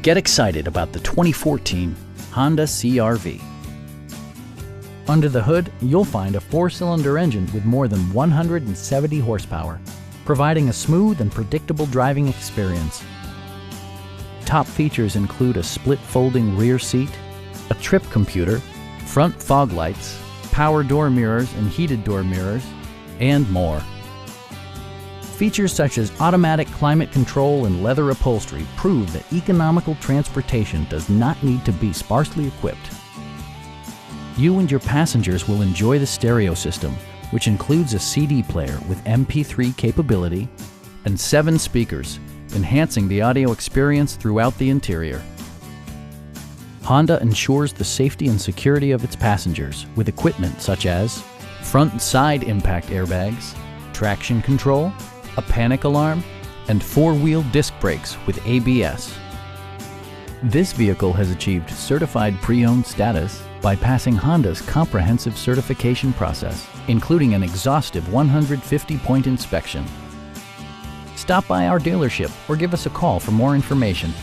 Get excited about the 2014 Honda CR-V. Under the hood, you'll find a 4-cylinder engine with more than 170 horsepower, providing a smooth and predictable driving experience. Top features include a split folding rear seat, a trip computer, front fog lights, power door mirrors and heated door mirrors, and more. Features such as automatic climate control and leather upholstery prove that economical transportation does not need to be sparsely equipped. You and your passengers will enjoy the stereo system, which includes a CD player with MP3 capability and 7 speakers, enhancing the audio experience throughout the interior. Honda ensures the safety and security of its passengers with equipment such as front and side impact airbags, traction control, a panic alarm, and 4-wheel disc brakes with ABS. This vehicle has achieved certified pre-owned status by passing Honda's comprehensive certification process, including an exhaustive 150-point inspection. Stop by our dealership or give us a call for more information.